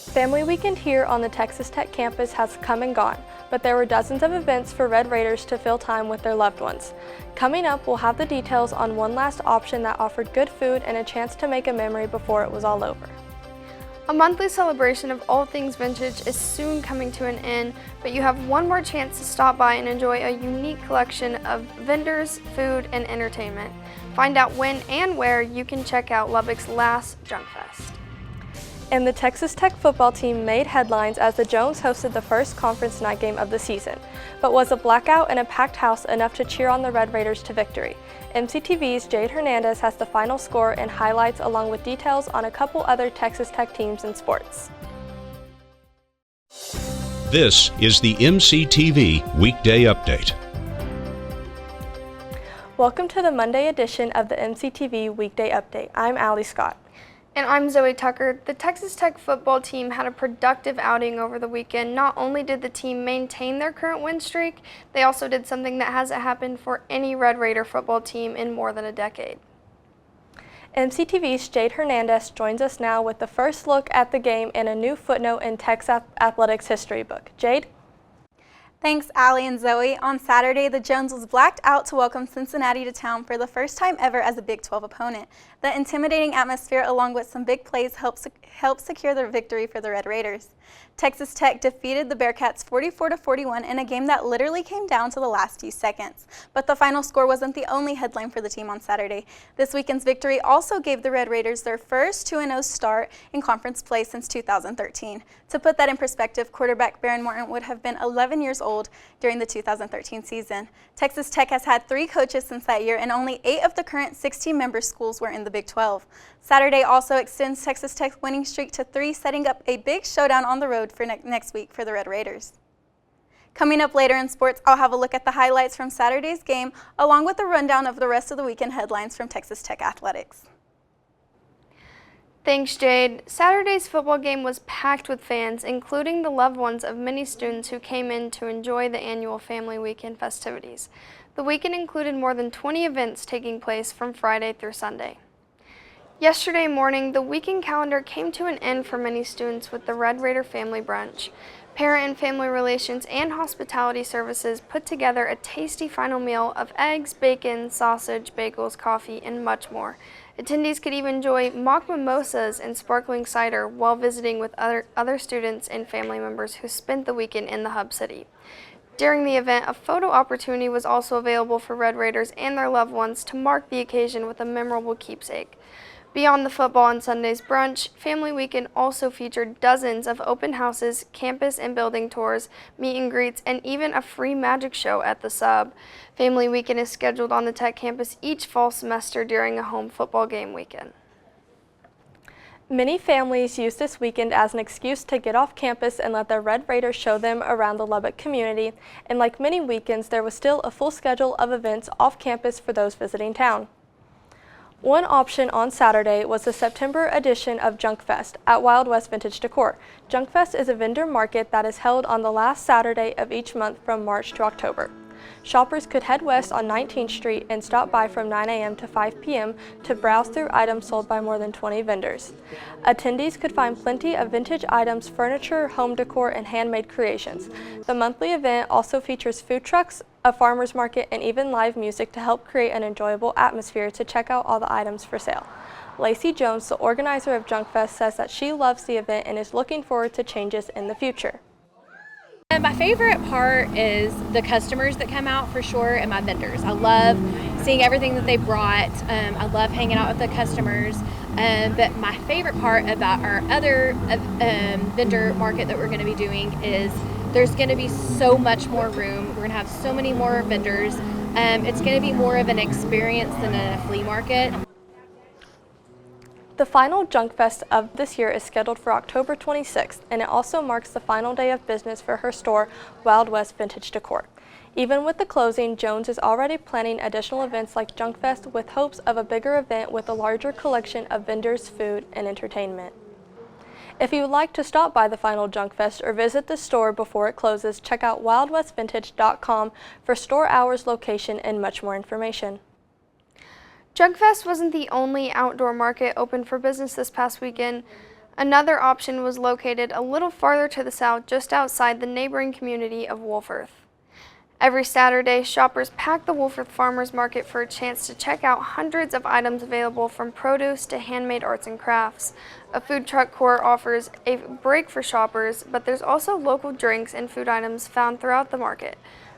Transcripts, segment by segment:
Family Weekend here on the Texas Tech campus has come and gone, but there were dozens of events for Red Raiders to fill time with their loved ones. Coming up, we'll have the details on one last option that offered good food and a chance to make a memory before it was all over. A monthly celebration of all things vintage is soon coming to an end, but you have one more chance to stop by and enjoy a unique collection of vendors, food, and entertainment. Find out when and where you can check out Lubbock's last Junk Fest. And the Texas Tech football team made headlines as the Jones hosted the first conference night game of the season. But was a blackout and a packed house enough to cheer on the Red Raiders to victory? MCTV's Jade Hernandez has the final score and highlights along with details on a couple other Texas Tech teams and sports. This is the MCTV Weekday Update. Welcome to the Monday edition of the MCTV Weekday Update. I'm Allie Scott. And I'm Zoe Tucker. The Texas Tech football team had a productive outing over the weekend. Not only did the team maintain their current win streak, they also did something that hasn't happened for any Red Raider football team in more than a decade. MCTV's Jade Hernandez joins us now with the first look at the game and a new footnote in Texas Athletics history book. Jade? Thanks, Allie and Zoe. On Saturday, the Jones was blacked out to welcome Cincinnati to town for the first time ever as a Big 12 opponent. The intimidating atmosphere, along with some big plays, helped secure the victory for the Red Raiders. Texas Tech defeated the Bearcats 44-41 in a game that literally came down to the last few seconds. But the final score wasn't the only headline for the team on Saturday. This weekend's victory also gave the Red Raiders their first 2-0 start in conference play since 2013. To put that in perspective, quarterback Baron Morton would have been 11 years old during the 2013 season. Texas Tech has had 3 coaches since that year, and only 8 of the current 16-member schools were in the Big 12. Saturday also extends Texas Tech's winning streak to 3, setting up a big showdown on the road for next week for the Red Raiders. Coming up later in sports, I'll have a look at the highlights from Saturday's game, along with a rundown of the rest of the weekend headlines from Texas Tech athletics. Thanks, Jade. Saturday's football game was packed with fans, including the loved ones of many students who came in to enjoy the annual Family Weekend festivities. The weekend included more than 20 events taking place from Friday through Sunday. Yesterday morning, the weekend calendar came to an end for many students with the Red Raider Family Brunch. Parent and Family Relations and Hospitality Services put together a tasty final meal of eggs, bacon, sausage, bagels, coffee, and much more. Attendees could even enjoy mock mimosas and sparkling cider while visiting with other students and family members who spent the weekend in the Hub City. During the event, a photo opportunity was also available for Red Raiders and their loved ones to mark the occasion with a memorable keepsake. Beyond the football and Sunday's brunch, Family Weekend also featured dozens of open houses, campus and building tours, meet and greets, and even a free magic show at the Sub. Family Weekend is scheduled on the Tech campus each fall semester during a home football game weekend. Many families use this weekend as an excuse to get off campus and let their Red Raiders show them around the Lubbock community, and like many weekends, there was still a full schedule of events off campus for those visiting town. One option on Saturday was the September edition of Junk Fest at Wild West Vintage Decor. Junk Fest is a vendor market that is held on the last Saturday of each month from March to October. Shoppers could head west on 19th Street and stop by from 9 a.m. to 5 p.m. to browse through items sold by more than 20 vendors. Attendees could find plenty of vintage items, furniture, home decor, and handmade creations. The monthly event also features food trucks, a farmer's market, and even live music to help create an enjoyable atmosphere to check out all the items for sale. Lacey Jones, the organizer of Junk Fest, says that she loves the event and is looking forward to changes in the future. My favorite part is the customers that come out for sure, and my vendors. I love seeing everything that they brought. I love hanging out with the customers. But my favorite part about our other vendor market that we're going to be doing is there's going to be so much more room. We're going to have so many more vendors. It's going to be more of an experience than a flea market. The final Junk Fest of this year is scheduled for October 26th, and it also marks the final day of business for her store, Wild West Vintage Decor. Even with the closing, Jones is already planning additional events like Junk Fest with hopes of a bigger event with a larger collection of vendors, food, and entertainment. If you would like to stop by the final Junk Fest or visit the store before it closes, check out wildwestvintage.com for store hours, location, and much more information. Junk Fest wasn't the only outdoor market open for business this past weekend. Another option was located a little farther to the south, just outside the neighboring community of Wolforth. Every Saturday, shoppers pack the Wolforth Farmers Market for a chance to check out hundreds of items available from produce to handmade arts and crafts. A food truck court offers a break for shoppers, but there's also local drinks and food items found throughout the market.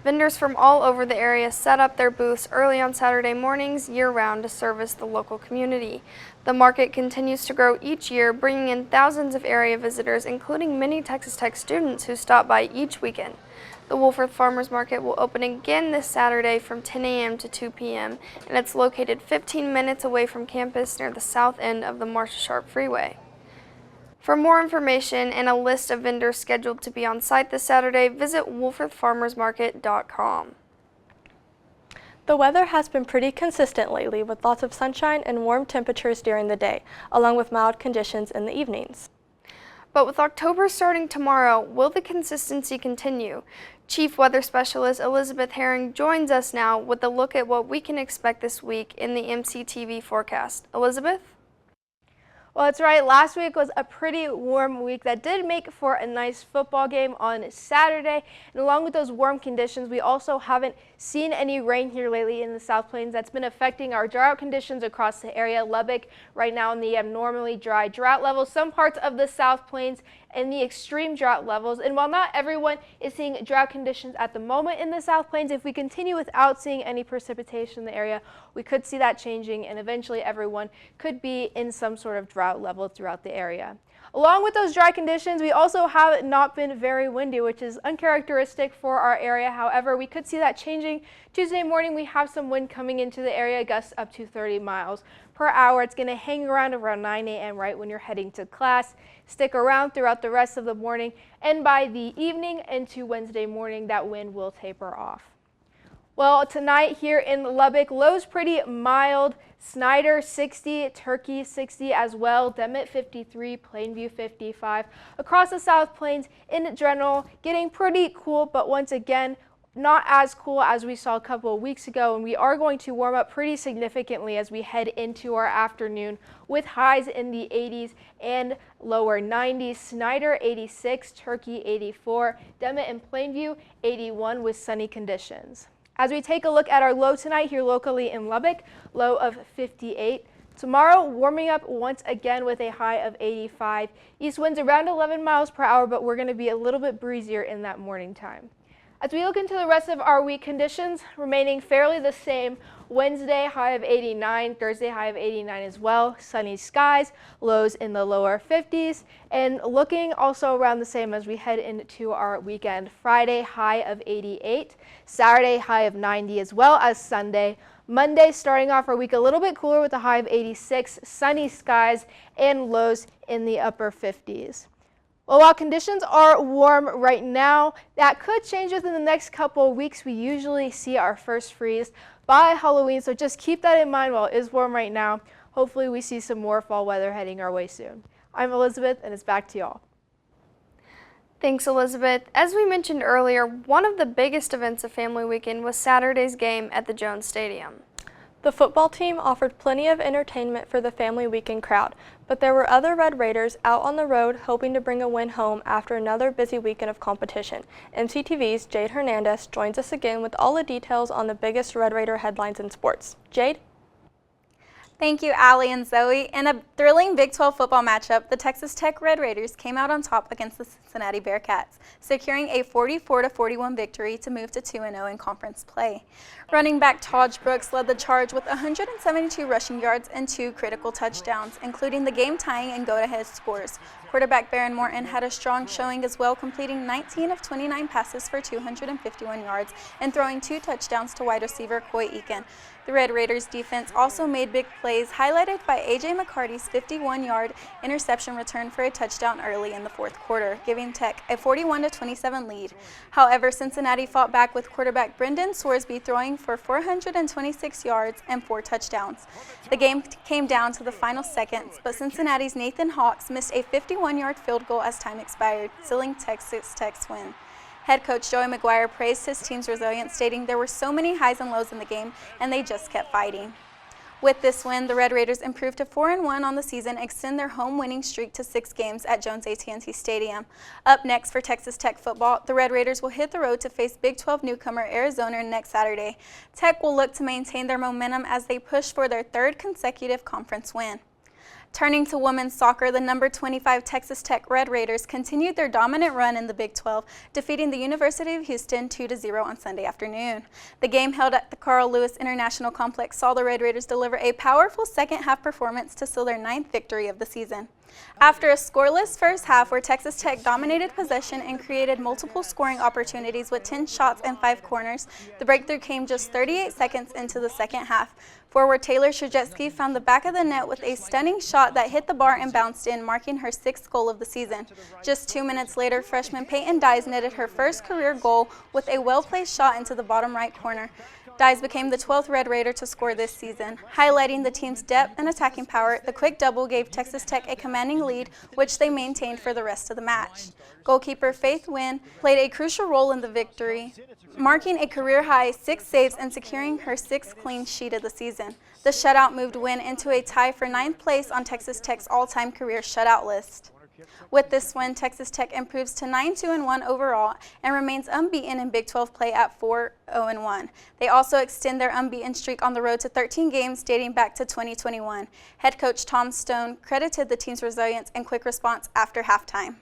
Vendors from all over the area set up their booths early on Saturday mornings year-round to service the local community. The market continues to grow each year, bringing in thousands of area visitors, including many Texas Tech students who stop by each weekend. The Wolforth Farmers Market will open again this Saturday from 10 a.m. to 2 p.m., and it's located 15 minutes away from campus near the south end of the Marcia Sharp Freeway. For more information and a list of vendors scheduled to be on site this Saturday, visit wolforthfarmersmarket.com. The weather has been pretty consistent lately, with lots of sunshine and warm temperatures during the day, along with mild conditions in the evenings. But with October starting tomorrow, will the consistency continue? Chief Weather Specialist Elisabeth Herring joins us now with a look at what we can expect this week in the MCTV forecast. Elisabeth? Well, that's right. Last week was a pretty warm week that did make for a nice football game on Saturday. And along with those warm conditions, we also haven't seen any rain here lately in the South Plains. That's been affecting our drought conditions across the area. Lubbock right now in the abnormally dry drought levels. Some parts of the South Plains in the extreme drought levels. And while not everyone is seeing drought conditions at the moment in the South Plains, if we continue without seeing any precipitation in the area, we could see that changing, and eventually everyone could be in some sort of drought level throughout the area. Along with those dry conditions, we also have not been very windy, which is uncharacteristic for our area. However, we could see that changing. Tuesday morning, we have some wind coming into the area, gusts up to 30 miles per hour. It's going to hang around 9 a.m. right when you're heading to class. Stick around throughout the rest of the morning, and by the evening into Wednesday morning, that wind will taper off. Well, tonight here in Lubbock, lows pretty mild. Snyder 60, Turkey 60 as well, Demet 53, Plainview 55. Across the South Plains in general, getting pretty cool, but once again, not as cool as we saw a couple of weeks ago, and we are going to warm up pretty significantly as we head into our afternoon with highs in the 80s and lower 90s. Snyder 86, Turkey 84, Demet and Plainview 81 with sunny conditions. As we take a look at our low tonight here locally in Lubbock, low of 58. Tomorrow, warming up once again with a high of 85. East winds around 11 miles per hour, but we're going to be a little bit breezier in that morning time. As we look into the rest of our week, conditions remaining fairly the same. Wednesday, high of 89, Thursday, high of 89 as well. Sunny skies, lows in the lower 50s, and looking also around the same as we head into our weekend. Friday, high of 88, Saturday, high of 90 as well as Sunday. Monday, starting off our week a little bit cooler with a high of 86, sunny skies, and lows in the upper 50s. Well, while conditions are warm right now, that could change within the next couple of weeks. We usually see our first freeze by Halloween, so just keep that in mind while it is warm right now. Hopefully we see some more fall weather heading our way soon. I'm Elisabeth, and it's back to y'all. Thanks, Elisabeth. As we mentioned earlier, one of the biggest events of Family Weekend was Saturday's game at the Jones Stadium. The football team offered plenty of entertainment for the Family Weekend crowd, but there were other Red Raiders out on the road hoping to bring a win home after another busy weekend of competition. MCTV's Jade Hernandez joins us again with all the details on the biggest Red Raider headlines in sports. Jade? Thank you, Allie and Zoe. In a thrilling Big 12 football matchup, the Texas Tech Red Raiders came out on top against the Cincinnati Bearcats, securing a 44-41 victory to move to 2-0 in conference play. Running back Taj Brooks led the charge with 172 rushing yards and 2 critical touchdowns, including the game-tying and go-ahead scores. Quarterback Baron Morton had a strong showing as well, completing 19 of 29 passes for 251 yards and throwing 2 touchdowns to wide receiver Coy Eakin. The Red Raiders defense also made big plays, highlighted by A.J. McCarty's 51-yard interception return for a touchdown early in the fourth quarter, giving Tech a 41-27 lead. However, Cincinnati fought back with quarterback Brendan Sorsby throwing for 426 yards and 4 touchdowns. The game came down to the final seconds, but Cincinnati's Nathan Hawks missed a 51-yard field goal as time expired, sealing Texas Tech's win. Head coach Joey McGuire praised his team's resilience, stating there were so many highs and lows in the game, and they just kept fighting. With this win, the Red Raiders improved to 4-1 on the season, extend their home winning streak to 6 games at Jones AT&T Stadium. Up next for Texas Tech football, the Red Raiders will hit the road to face Big 12 newcomer Arizona next Saturday. Tech will look to maintain their momentum as they push for their 3rd consecutive conference win. Turning to women's soccer, the number 25 Texas Tech Red Raiders continued their dominant run in the Big 12, defeating the University of Houston 2-0 on Sunday afternoon. The game held at the Carl Lewis International Complex saw the Red Raiders deliver a powerful second-half performance to seal their 9th victory of the season. After a scoreless first half where Texas Tech dominated possession and created multiple scoring opportunities with 10 shots and 5 corners, the breakthrough came just 38 seconds into the second half. Forward Taylor Shajetsky found the back of the net with a stunning shot that hit the bar and bounced in, marking her 6th goal of the season. Just 2 minutes later, freshman Peyton Dyes netted her first career goal with a well-placed shot into the bottom right corner. Dyes became the 12th Red Raider to score this season. Highlighting the team's depth and attacking power, the quick double gave Texas Tech a commanding lead, which they maintained for the rest of the match. Goalkeeper Faith Wynn played a crucial role in the victory, marking a career-high 6 saves and securing her 6th clean sheet of the season. The shutout moved Wynn into a tie for 9th place on Texas Tech's all-time career shutout list. With this win, Texas Tech improves to 9-2-1 overall and remains unbeaten in Big 12 play at 4-0-1. They also extend their unbeaten streak on the road to 13 games dating back to 2021. Head coach Tom Stone credited the team's resilience and quick response after halftime.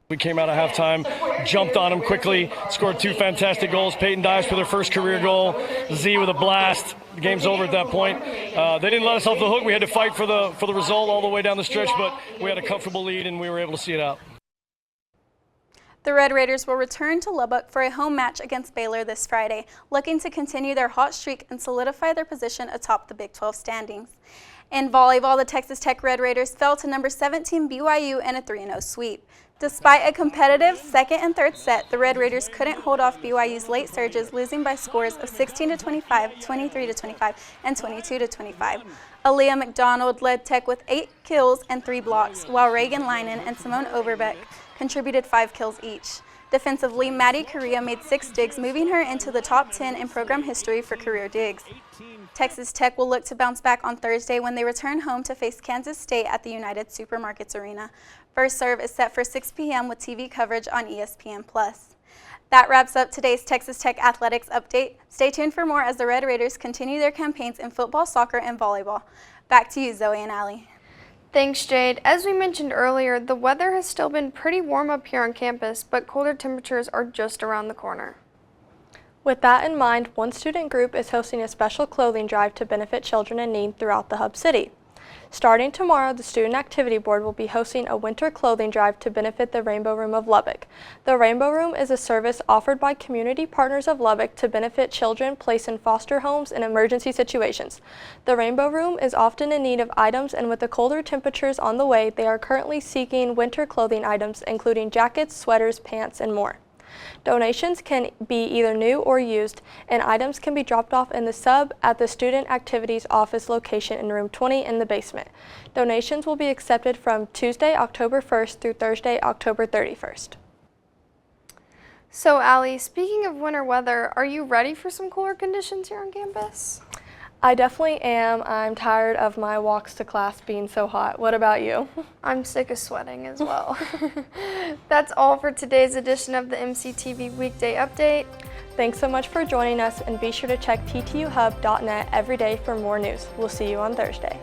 We came out of halftime, jumped on them quickly, scored 2 fantastic goals. Peyton Dyes for their first career goal. Z with a blast. The game's over at that point. They didn't let us off the hook. We had to fight for the result all the way down the stretch, but we had a comfortable lead and we were able to see it out. The Red Raiders will return to Lubbock for a home match against Baylor this Friday, looking to continue their hot streak and solidify their position atop the Big 12 standings. In volleyball, the Texas Tech Red Raiders fell to number 17 BYU in a 3-0 sweep. Despite a competitive second and third set, the Red Raiders couldn't hold off BYU's late surges, losing by scores of 16-25, 23-25, and 22-25. Aaliyah McDonald led Tech with 8 kills and 3 blocks, while Reagan Linen and Simone Overbeck contributed 5 kills each. Defensively, Maddie Correa made 6 digs, moving her into the top 10 in program history for career digs. Texas Tech will look to bounce back on Thursday when they return home to face Kansas State at the United Supermarkets Arena. First serve is set for 6 p.m. with TV coverage on ESPN+. That wraps up today's Texas Tech Athletics Update. Stay tuned for more as the Red Raiders continue their campaigns in football, soccer, and volleyball. Back to you, Zoe and Allie. Thanks, Jade. As we mentioned earlier, the weather has still been pretty warm up here on campus, but colder temperatures are just around the corner. With that in mind, one student group is hosting a special clothing drive to benefit children in need throughout the Hub City. Starting tomorrow, the Student Activity Board will be hosting a winter clothing drive to benefit the Rainbow Room of Lubbock. The Rainbow Room is a service offered by community partners of Lubbock to benefit children placed in foster homes in emergency situations. The Rainbow Room is often in need of items, and with the colder temperatures on the way, they are currently seeking winter clothing items, including jackets, sweaters, pants, and more. Donations can be either new or used, and items can be dropped off in the sub at the Student Activities Office location in room 20 in the basement. Donations will be accepted from Tuesday, October 1st through Thursday, October 31st. So, Allie, speaking of winter weather, are you ready for some cooler conditions here on campus? I definitely am. I'm tired of my walks to class being so hot. What about you? I'm sick of sweating as well. That's all for today's edition of the MCTV Weekday Update. Thanks so much for joining us, and be sure to check ttuhub.net every day for more news. We'll see you on Thursday.